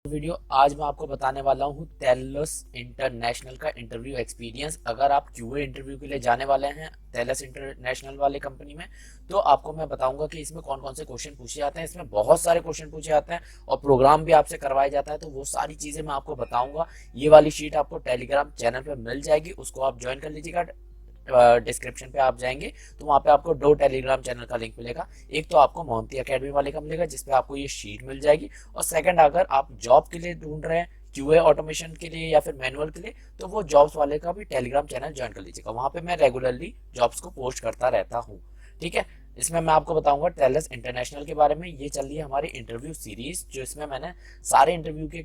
Video आज मैं आपको बताने वाला हूँ टेलस इंटरनेशनल का इंटरव्यू एक्सपीरियंस। अगर आप क्यूए इंटरव्यू के लिए जाने वाले हैं टेलस इंटरनेशनल वाले कंपनी में, तो आपको मैं बताऊंगा कि इसमें कौन कौन से क्वेश्चन पूछे जाते हैं। इसमें बहुत सारे क्वेश्चन पूछे जाते हैं और प्रोग्राम भी आपसे करवाया जाता है, तो वो सारी चीजें मैं आपको बताऊंगा। ये वाली शीट आपको टेलीग्राम चैनल पर मिल जाएगी, उसको आप ज्वाइन कर लीजिएगा। डिस्क्रिप्शन पे आप जाएंगे तो वहाँ पे आपको दो टेलीग्राम चैनल का लिंक मिलेगा। एक तो आपको मोहंती अकेडमी वाले का मिलेगा जिसपे आपको ये शीट मिल जाएगी, और सेकंड अगर आप जॉब के लिए ढूंढ रहे हैं क्यूए ऑटोमेशन के लिए या फिर मैनुअल के लिए, तो वो जॉब्स वाले का भी टेलीग्राम चैनल ज्वाइन कर लीजिएगा। वहाँ पे मैं रेगुलरली जॉब्स को पोस्ट करता रहता हूँ। ठीक है, इसमें मैं आपको बताऊंगा टेलस इंटरनेशनल के बारे में। ये चल रही है हमारी इंटरव्यू सीरीज, जो इसमें मैंने सारे इंटरव्यू के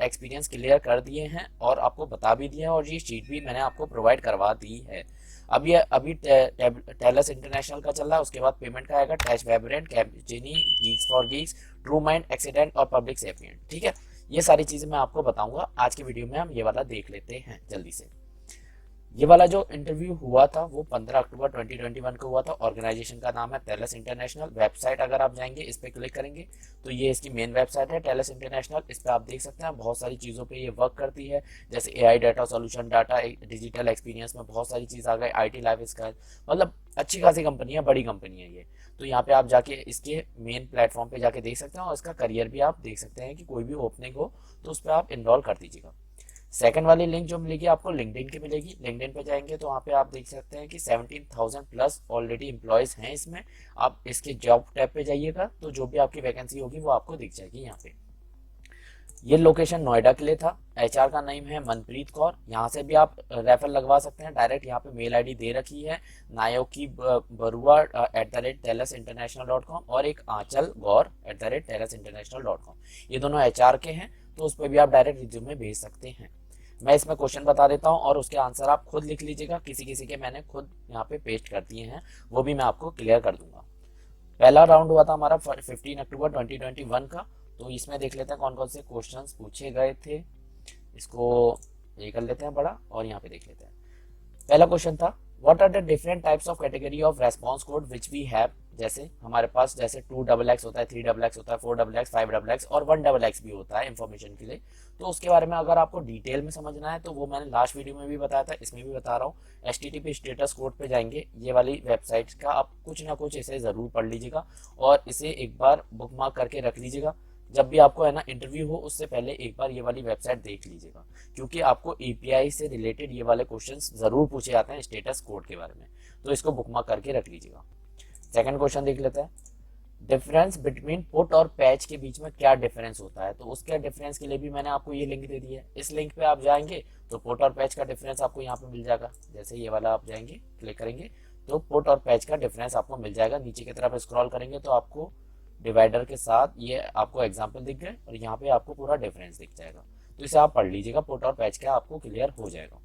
एक्सपीरियंस क्लियर कर दिए हैं और आपको बता भी दिया है, और ये शीट भी मैंने आपको प्रोवाइड करवा दी है। अभी टेलस इंटरनेशनल का चल रहा है, उसके बाद पेमेंट का आएगा टैच वेबरेंट, Capgemini, Geeks for Geeks, True Mind, एक्सीडेंट और पब्लिक सेफिएंट। ठीक है, ये सारी चीजें मैं आपको बताऊंगा। आज की वीडियो में हम ये वाला देख लेते हैं जल्दी से। ये वाला जो इंटरव्यू हुआ था वो 15 अक्टूबर 2021 को हुआ था। ऑर्गेनाइजेशन का नाम है टेलस इंटरनेशनल। वेबसाइट अगर आप जाएंगे, इस पे क्लिक करेंगे तो ये इसकी मेन वेबसाइट है टेलस इंटरनेशनल। इस पे आप देख सकते हैं बहुत सारी चीज़ों पे ये वर्क करती है, जैसे AI data solution, data digital experience में बहुत सारी चीज़ आ गई, आईटी लाइफ स्टाइल, मतलब अच्छी खासी कंपनी है, बड़ी कंपनी है ये। तो यहाँ पे आप जाके इसके मेन प्लेटफॉर्म पे जाके देख सकते हैं, और इसका करियर भी आप देख सकते हैं कि कोई भी ओपनिंग हो तो उस पर आप इनरोल कर दीजिएगा। सेकंड वाली लिंक जो मिलेगी आपको लिंक्डइन की मिलेगी। लिंक्डइन पे जाएंगे तो वहाँ पे आप देख सकते हैं कि 17,000 प्लस ऑलरेडी एम्प्लॉयज हैं इसमें। आप इसके जॉब टैब पे जाइएगा तो जो भी आपकी वैकेंसी होगी वो आपको दिख जाएगी यहाँ पे। ये लोकेशन नोएडा के लिए था। एचआर का नेम है मनप्रीत कौर। यहाँ से भी आप रेफर लगवा सकते हैं डायरेक्ट। यहाँ पे मेल आईडी दे रखी है नायोकी बरुआ @टेलस international.com, और एक आंचल गौर @टेलस international.com। ये दोनों एचआर के हैं, तो उस पर भी आप डायरेक्ट रिज्यूमे भेज सकते हैं। मैं इसमें क्वेश्चन बता देता हूँ और उसके आंसर आप खुद लिख लीजिएगा। किसी किसी के मैंने खुद यहाँ पे पेस्ट कर दिए हैं, वो भी मैं आपको क्लियर कर दूंगा। पहला राउंड हुआ था हमारा 15 अक्टूबर 2021 का। तो इसमें देख लेते हैं कौन कौन से क्वेश्चंस पूछे गए थे। इसको ये कर लेते हैं बड़ा, और यहाँ पे देख लेते हैं। पहला क्वेश्चन था, what are the different types of category of response code which we have. जैसे हमारे पास जैसे 2XX होता है, 3XX होता है, 4XX, 5XX और 1XX भी होता है इंफॉर्मेशन के लिए। तो उसके बारे में अगर आपको डिटेल में समझना है तो वो मैंने लास्ट वीडियो में भी बताया था, इसमें भी बता रहा हूँ। HTTP स्टेटस कोड पे जाएंगे, ये वाली वेबसाइट का आप कुछ ना कुछ इसे ज़रूर पढ़ लीजिएगा और इसे एक बार बुकमार्क करके रख लीजिएगा। जब भी आपको है ना इंटरव्यू हो उससे पहले एक बार ये वाली वेबसाइट देख लीजिएगा, क्योंकि आपको एपीआई से रिलेटेड ये वाले क्वेश्चंस जरूर पूछे जाते हैं स्टेटस कोड के बारे में, तो इसको बुकमार्क करके रख लीजिएगा। सेकंड क्वेश्चन देख लेते हैं, डिफरेंस बिटवीन पुट और पैच के बीच में क्या डिफरेंस होता है। तो उसके डिफरेंस के लिए भी मैंने आपको ये लिंक दे दी है। इस लिंक पे आप जाएंगे तो पुट और पैच का डिफरेंस आपको यहाँ पे मिल जाएगा। जैसे ये वाला आप जाएंगे, क्लिक करेंगे तो पुट और पैच का डिफरेंस आपको मिल जाएगा। नीचे की तरफ स्क्रॉल करेंगे तो आपको डिवाइडर के साथ ये आपको एग्जाम्पल दिख गए और यहाँ पे आपको पूरा डिफरेंस दिख जाएगा। तो इसे आप पढ़ लीजिएगा, पुट और पैच का आपको क्लियर हो जाएगा।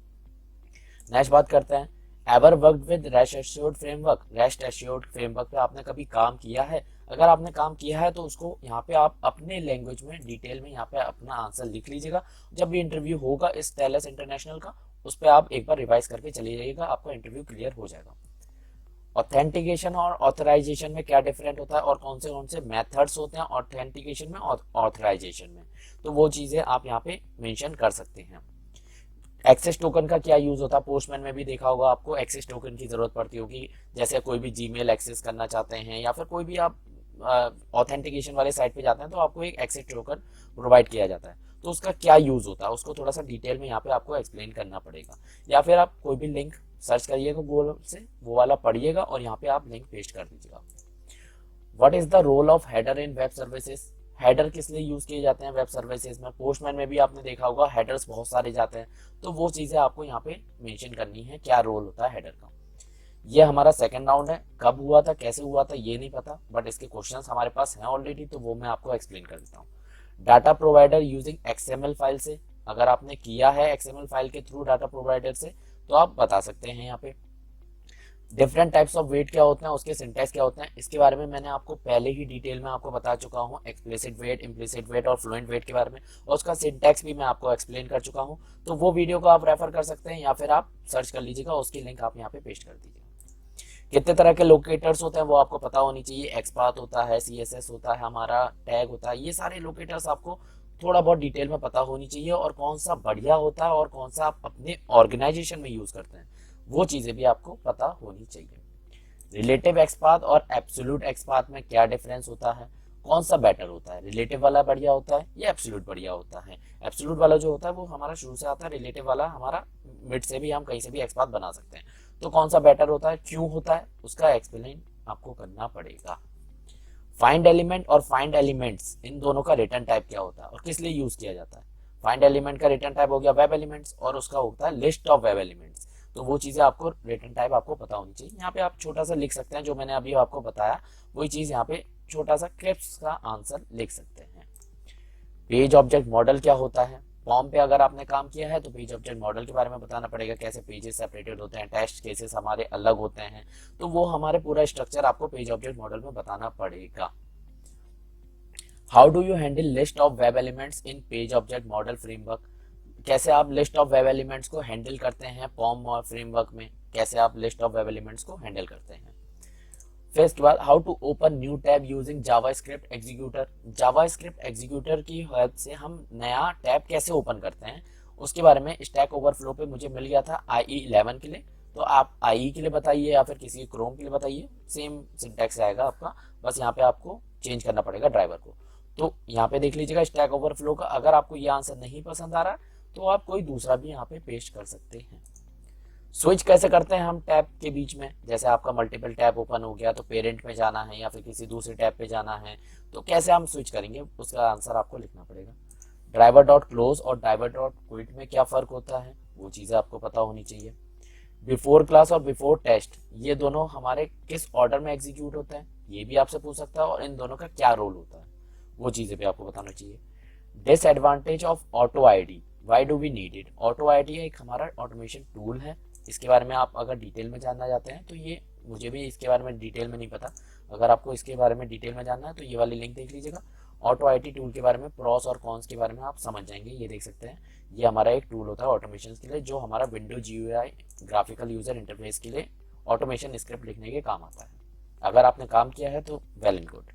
नेक्स्ट बात करते हैं, ever worked with rest assured framework. Rest assured framework पे आपने कभी काम किया है? अगर आपने काम किया है तो उसको यहाँ पे आप अपने लैंग्वेज में डिटेल में यहाँ पे अपना आंसर लिख लीजिएगा। जब भी इंटरव्यू होगा इस टेलस इंटरनेशनल का, उस पर आप एक बार रिवाइज करके चले जाइएगा, आपका इंटरव्यू क्लियर हो जाएगा। ऑथेंटिकेशन और ऑथराइजेशन में क्या डिफरेंट होता है और कौन से मेथड्स होते हैं ऑथेंटिकेशन में और ऑथराइजेशन में, तो वो चीज़ें आप यहाँ पे मेंशन कर सकते हैं। एक्सेस टोकन का क्या यूज होता है, पोस्टमैन में भी देखा होगा आपको एक्सेस टोकन की जरूरत पड़ती होगी। जैसे कोई भी जीमेल एक्सेस करना चाहते हैं या फिर कोई भी आप ऑथेंटिकेशन वाले साइट पे जाते हैं तो आपको एक एक्सेस टोकन प्रोवाइड किया जाता है। तो उसका क्या यूज होता है उसको थोड़ा सा डिटेल में यहाँ पे आपको एक्सप्लेन करना पड़ेगा, या फिर आप कोई भी लिंक सर्च करिएगा गूगल से, वो वाला पढ़िएगा और यहाँ पे आप लिंक पेस्ट कर दीजिएगा। What is the role of header in web services. Header किस लिए यूज किए जाते हैं वेब सर्विसेज में। पोस्टमैन में भी आपने देखा होगा हेडर्स बहुत सारे जाते हैं, तो वो चीजें आपको यहाँ पे मेंशन करनी है, क्या रोल होता है हेडर का। ये हमारा सेकंड राउंड है। कब हुआ था, कैसे हुआ था, ये नहीं पता, बट इसके क्वेश्चंस हमारे पास हैं ऑलरेडी, तो वो मैं आपको एक्सप्लेन कर देता हूँ। Data provider using XML file से, अगर आपने किया है एक्सएमएल फाइल के थ्रू डाटा प्रोवाइडर से तो आप बता सकते हैं यहाँ पे। डिफरेंट टाइप्स ऑफ वेट क्या होते हैं, उसके सिंटैक्स क्या होते हैं, इसके बारे में मैंने आपको पहले ही डिटेल में आपको बता चुका हूँ। एक्सप्लिसिट वेट, इम्प्लिसिट वेट और फ्लुएंट वेट के बारे में, और उसका सिंटैक्स भी मैं आपको एक्सप्लेन कर चुका हूँ। तो वो वीडियो को आप रेफर कर सकते हैं या फिर आप सर्च कर लीजिएगा, उसकी लिंक आप यहाँ पे पेस्ट कर दीजिएगा। कितने तरह के लोकेटर्स होते हैं वो आपको पता होनी चाहिए। एक्सपाथ होता है, सीएसएस होता है, हमारा टैग होता है, ये सारे लोकेटर्स आपको थोड़ा बहुत डिटेल में पता होनी चाहिए, और कौन सा बढ़िया होता है और कौन सा आप अपने ऑर्गेनाइजेशन में यूज करते हैं वो चीजें भी आपको पता होनी चाहिए। रिलेटिव एक्सपाथ और एब्सोल्यूट एक्सपाथ में क्या डिफरेंस होता है, कौन सा बेटर होता है, रिलेटिव वाला बढ़िया होता है या एब्सोल्यूट बढ़िया होता है। एब्सोल्यूट वाला जो होता है वो हमारा शुरू से आता है, रिलेटिव वाला हमारा मिड से भी, हम कहीं से भी एक्सपाथ बना सकते हैं। तो कौन सा बेटर होता है, क्यों होता है, उसका एक्सप्लेन आपको करना पड़ेगा। फाइंड एलिमेंट और फाइंड एलिमेंट्स, इन दोनों का रिटर्न टाइप क्या होता है और किस लिए यूज किया जाता है। फाइंड एलिमेंट का रिटर्न टाइप हो गया वेब एलिमेंट्स, और उसका होता है लिस्ट ऑफ वेब एलिमेंट्स। तो वो चीजें आपको रिटर्न टाइप आपको पता होनी चाहिए। यहाँ पे आप छोटा सा लिख सकते हैं, जो मैंने अभी आपको बताया वही चीज यहाँ पे छोटा सा क्रिप्स का आंसर लिख सकते हैं। पेज ऑब्जेक्ट मॉडल क्या होता है, फॉर्म पे अगर आपने काम किया है तो पेज ऑब्जेक्ट मॉडल के बारे में बताना पड़ेगा, कैसे पेजेस सेपरेटेड होते हैं, टेस्ट केसेस हमारे अलग होते हैं, तो वो हमारे पूरा स्ट्रक्चर आपको पेज ऑब्जेक्ट मॉडल में बताना पड़ेगा। How do you handle list of web elements in page object model framework, कैसे आप लिस्ट ऑफ वेब एलिमेंट्स को हैंडल करते हैं फॉर्म और फ्रेमवर्क में, कैसे आप लिस्ट ऑफ वेब एलिमेंट्स को हैंडल करते हैं। फिर इसके बाद how to open new tab using JavaScript executor, JavaScript executor की हेल्प से हम नया टैब कैसे ओपन करते हैं उसके बारे में स्टैक ओवरफ्लो पे मुझे मिल गया था IE11 के लिए। तो आप IE के लिए बताइए या फिर किसी क्रोम के लिए बताइए, सेम सिंटैक्स आएगा आपका, बस यहाँ पे आपको चेंज करना पड़ेगा ड्राइवर को। तो यहाँ पे देख लीजिएगा स्टैक ओवरफ्लो का, अगर आपको ये आंसर नहीं पसंद आ रहा तो आप कोई दूसरा भी यहाँ पे पेस्ट कर सकते हैं। स्विच कैसे करते हैं हम टैब के बीच में, जैसे आपका मल्टीपल टैब ओपन हो गया तो पेरेंट में जाना है या फिर किसी दूसरे टैब पे जाना है, तो कैसे हम स्विच करेंगे उसका आंसर आपको लिखना पड़ेगा। ड्राइवर डॉट क्लोज और ड्राइवर डॉट क्विट में क्या फर्क होता है वो चीजें आपको पता होनी चाहिए। बिफोर क्लास और बिफोर टेस्ट, ये दोनों हमारे किस ऑर्डर में एग्जीक्यूट होते हैं ये भी आपसे पूछ सकता है, और इन दोनों का क्या रोल होता है वो चीजें भी आपको बताना चाहिए। Disadvantage of auto ID, why do we need it, auto ID एक हमारा ऑटोमेशन टूल है, इसके बारे में आप अगर डिटेल में जानना चाहते हैं तो ये मुझे भी इसके बारे में डिटेल में नहीं पता, अगर आपको इसके बारे में डिटेल में जानना है तो ये वाली लिंक देख लीजिएगा। ऑटो आईटी टूल के बारे में प्रॉस और कॉन्स के बारे में आप समझ जाएंगे, ये देख सकते हैं, ये हमारा एक टूल होता है ऑटोमेशन के लिए, जो हमारा window GUI graphical user interface के लिए ऑटोमेशन स्क्रिप्ट लिखने के काम आता है। अगर आपने काम किया है तो वेल एंड गुड।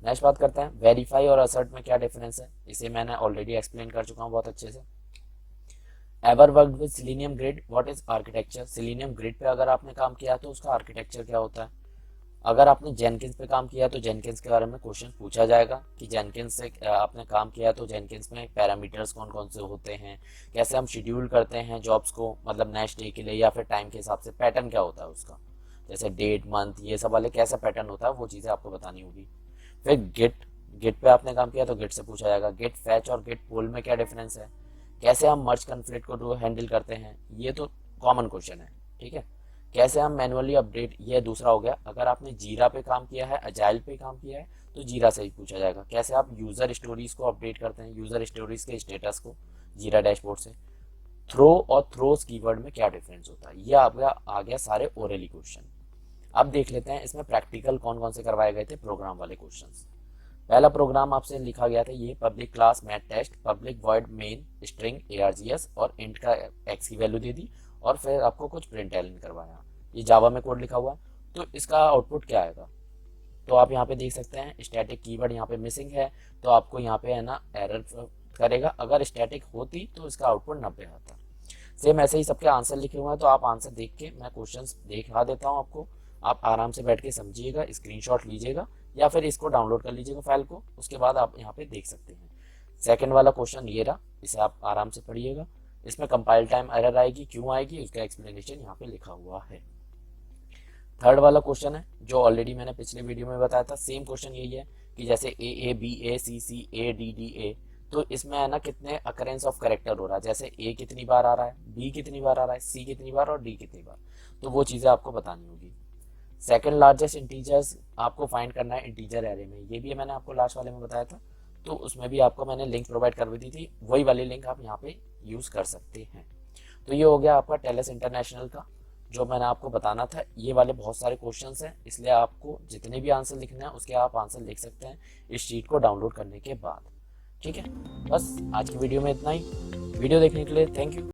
नेक्स्ट बात करते हैं वेरीफाई और असर्ट में क्या डिफरेंस है, इसे मैंने ऑलरेडी एक्सप्लेन कर चुका हूँ बहुत अच्छे से। Ever worked with selenium grid, what is architecture, selenium grid पे अगर आपने काम किया तो उसका आर्किटेक्चर क्या होता है। अगर आपने जेनकिंस पे काम किया तो जेनकिंस के बारे में क्वेश्चन पूछा जाएगा कि जेनकिंस से आपने काम किया तो जेनकिंस में पैरामीटर्स कौन कौन से होते हैं, कैसे हम शेड्यूल करते हैं जॉब्स को, मतलब नेक्स्ट डे के लिए या फिर टाइम के हिसाब से पैटर्न क्या होता है उसका, जैसे डेट मंथ ये सब वाले कैसा पैटर्न होता है वो चीज़ें आपको बतानी होगी। फिर गिट पे आपने काम किया तो गिट से पूछा जाएगा गिट फैच और गिट पुल में क्या डिफरेंस है, कैसे हम मर्ज कन्फ्लिक्ट को हैंडल करते हैं, ये तो कॉमन क्वेश्चन है, ठीक है। कैसे हम मैनुअली अपडेट, ये दूसरा हो गया। अगर आपने जीरा पे काम किया है, अजाइल पे काम किया है तो जीरा से ही पूछा जाएगा। कैसे आप यूजर स्टोरीज को अपडेट करते हैं, यूजर स्टोरीज के स्टेटस को जीरा डैशबोर्ड से। थ्रो और थ्रोस कीवर्ड में क्या डिफरेंस होता है, ये आपका आ गया सारे ओरली क्वेश्चन। अब देख लेते हैं इसमें प्रैक्टिकल कौन कौन से करवाए गए थे प्रोग्राम वाले क्वेश्चन। पहला प्रोग्राम आपसे लिखा गया था ये public class math test, public void main string ARGS और इंट का x की वैल्यू दे दी, और फिर आपको कुछ प्रिंट एलिन करवाया। ये जावा में कोड लिखा हुआ, तो इसका आउटपुट क्या आएगा, तो आप यहाँ पे देख सकते हैं स्टैटिक कीवर्ड यहाँ पे मिसिंग है, तो आपको यहाँ पे है ना एरर करेगा। अगर स्टैटिक होती तो इसका आउटपुट 90 आता। सेम ऐसे ही सबके आंसर लिखे हुए हैं, तो आप आंसर देख के, मैं क्वेश्चन दिखा देता हूँ आपको, आप आराम से बैठ के समझिएगा, स्क्रीनशॉट लीजिएगा या फिर इसको डाउनलोड कर लीजिएगा फाइल को, उसके बाद आप यहाँ पे देख सकते हैं। सेकंड वाला क्वेश्चन ये रहा, इसे आप आराम से पढ़िएगा, इसमें कंपाइल टाइम एरर आएगी, क्यों आएगी उसका एक्सप्लेनेशन यहाँ पे लिखा हुआ है। थर्ड वाला क्वेश्चन है जो ऑलरेडी मैंने पिछले वीडियो में बताया था, सेम क्वेश्चन यही है कि जैसे A B A C C A D D A, तो इसमें है ना कितने अकरेंस ऑफ करेक्टर हो रहा है, जैसे A कितनी बार आ रहा है, B कितनी बार आ रहा है, C कितनी बार और D कितनी बार, तो वो चीज़ें आपको बतानी होगी। सेकंड लार्जेस्ट इंटीजर्स आपको फाइंड करना है इंटीजर एरे में, ये भी मैंने आपको लास्ट वाले में बताया था, तो उसमें भी आपको मैंने लिंक प्रोवाइड कर दी थी, वही वाली लिंक आप यहाँ पे यूज कर सकते हैं। तो ये हो गया आपका टेलस इंटरनेशनल का जो मैंने आपको बताना था। ये वाले बहुत सारे क्वेश्चंस हैं, इसलिए आपको जितने भी आंसर लिखने हैं उसके आप आंसर लिख सकते हैं इस शीट को डाउनलोड करने के बाद। ठीक है, बस आज की वीडियो में इतना ही। वीडियो देखने के लिए थैंक यू।